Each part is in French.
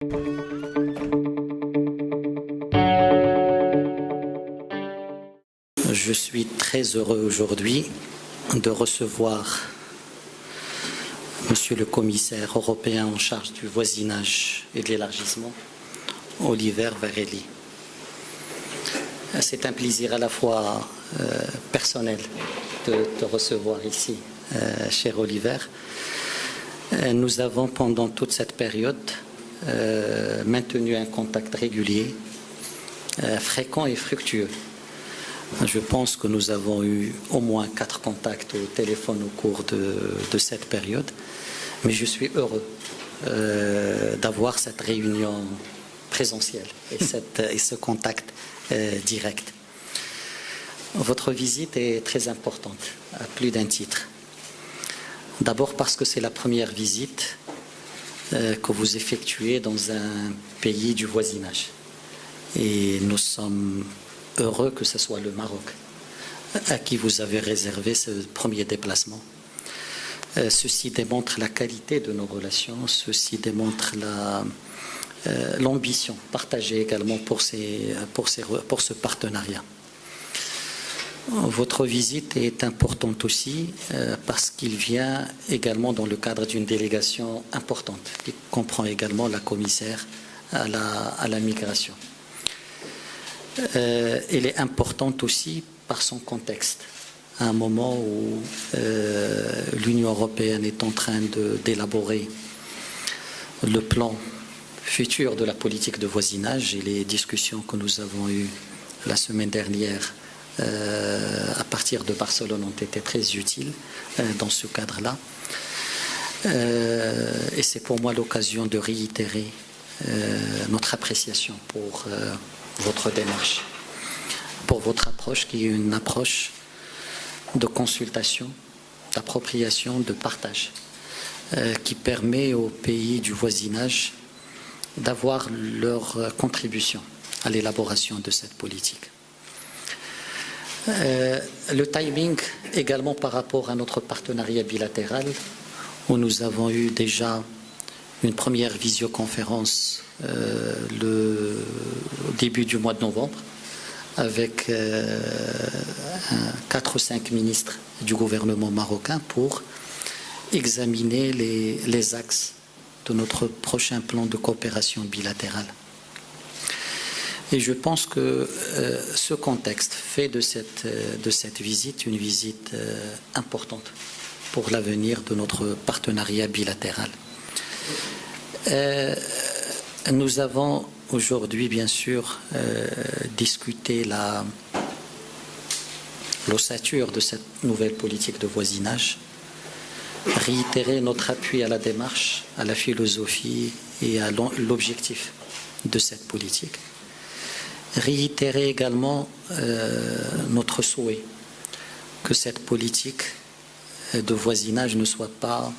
Je suis très heureux aujourd'hui de recevoir Monsieur le commissaire européen en charge du voisinage et de l'élargissement, Oliver Várhelyi. C'est un plaisir à la fois personnel de te recevoir ici, cher Oliver. Nous avons pendant toute cette période maintenu un contact régulier, fréquent et fructueux. Je pense que nous avons eu au moins 4 contacts au téléphone au cours de cette période, mais je suis heureux d'avoir cette réunion présentielle et ce contact direct. Votre visite est très importante, à plus d'un titre. D'abord parce que c'est la première visite que vous effectuez dans un pays du voisinage. Et nous sommes heureux que ce soit le Maroc à qui vous avez réservé ce premier déplacement. Ceci démontre la qualité de nos relations, ceci démontre l'ambition partagée également pour ce partenariat. Votre visite est importante aussi parce qu'il vient également dans le cadre d'une délégation importante qui comprend également la commissaire à la migration. Elle est importante aussi par son contexte, à un moment où l'Union européenne est en train d'élaborer le plan futur de la politique de voisinage, et les discussions que nous avons eues la semaine dernière à partir de Barcelone ont été très utiles dans ce cadre-là. Et c'est pour moi l'occasion de réitérer notre appréciation pour votre démarche, pour votre approche qui est une approche de consultation, d'appropriation, de partage, qui permet aux pays du voisinage d'avoir leur contribution à l'élaboration de cette politique. Le timing également par rapport à notre partenariat bilatéral, où nous avons eu déjà une première visioconférence au début du mois de novembre avec 4 ou 5 ministres du gouvernement marocain pour examiner les axes de notre prochain plan de coopération bilatérale. Et je pense que ce contexte fait de cette visite une visite importante pour l'avenir de notre partenariat bilatéral. Nous avons aujourd'hui, bien sûr, discuté l'ossature de cette nouvelle politique de voisinage, réitéré notre appui à la démarche, à la philosophie et à l'objectif de cette politique. Réitérer également notre souhait que cette politique de voisinage ne soit pas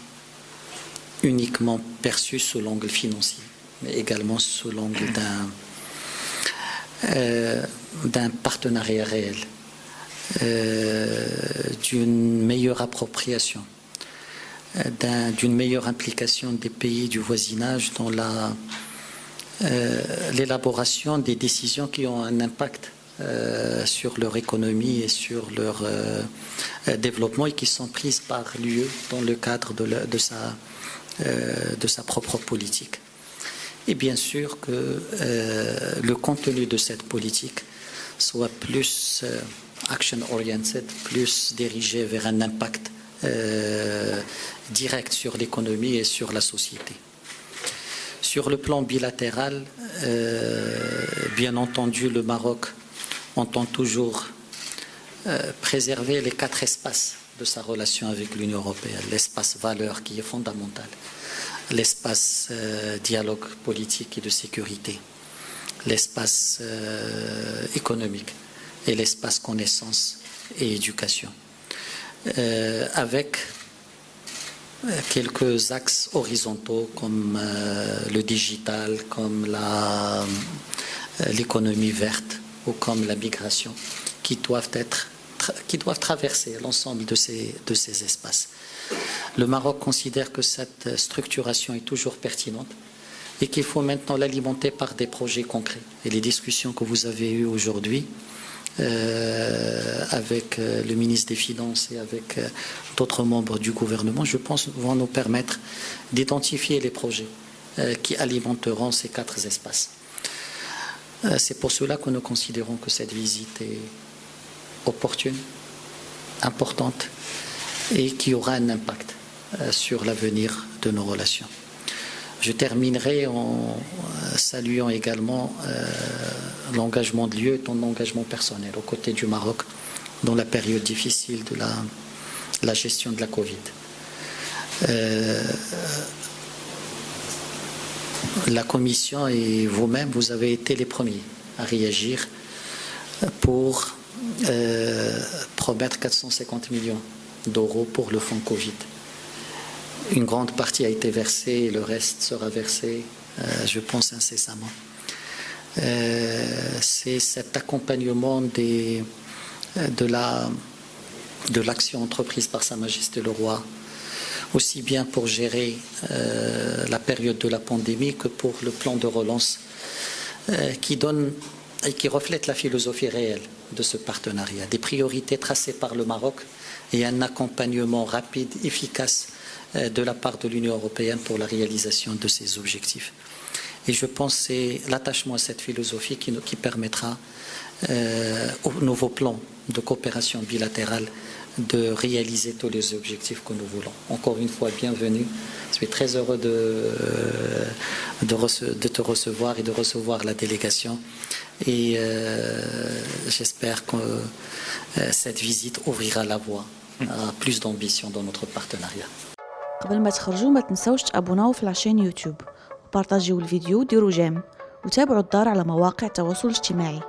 uniquement perçue sous l'angle financier, mais également sous l'angle d'un partenariat réel, d'une meilleure appropriation, d'une meilleure implication des pays du voisinage dans l'élaboration des décisions qui ont un impact sur leur économie et sur leur développement et qui sont prises par l'UE dans le cadre de sa propre politique. Et bien sûr que le contenu de cette politique soit plus action-oriented, plus dirigé vers un impact direct sur l'économie et sur la société. Sur le plan bilatéral, bien entendu, le Maroc entend toujours préserver les 4 espaces de sa relation avec l'Union européenne. L'espace valeur qui est fondamental, l'espace dialogue politique et de sécurité, l'espace économique et l'espace connaissance et éducation. Avec quelques axes horizontaux comme le digital, comme l'économie verte ou comme la migration qui doivent traverser l'ensemble de ces espaces. Le Maroc considère que cette structuration est toujours pertinente et qu'il faut maintenant l'alimenter par des projets concrets. Et les discussions que vous avez eues aujourd'hui avec le ministre des Finances et avec d'autres membres du gouvernement, je pense, vont nous permettre d'identifier les projets qui alimenteront ces 4 espaces. C'est pour cela que nous considérons que cette visite est opportune, importante et qui aura un impact sur l'avenir de nos relations. Je terminerai en saluant également l'engagement de l'UE et ton engagement personnel aux côtés du Maroc dans la période difficile de la gestion de la Covid. La Commission et vous-même, vous avez été les premiers à réagir pour promettre 450 millions d'euros pour le fonds Covid. Une grande partie a été versée et le reste sera versé, je pense, incessamment. C'est cet accompagnement de l'action entreprise par Sa Majesté le Roi, aussi bien pour gérer la période de la pandémie que pour le plan de relance qui donne et qui reflète la philosophie réelle de ce partenariat, des priorités tracées par le Maroc et un accompagnement rapide, efficace de la part de l'Union européenne pour la réalisation de ces objectifs. Et je pense que c'est l'attachement à cette philosophie qui permettra au nouveau plan de coopération bilatérale de réaliser tous les objectifs que nous voulons. Encore une fois, bienvenue. Je suis très heureux de te recevoir et de recevoir la délégation. Et j'espère que cette visite ouvrira la voie à plus d'ambition dans notre partenariat. قبل ما تخرجوا ما تنسوش تابوناو في العشان يوتيوب وبارطاجيو الفيديو وديروا جيم وتابعوا الدار على مواقع التواصل الاجتماعي.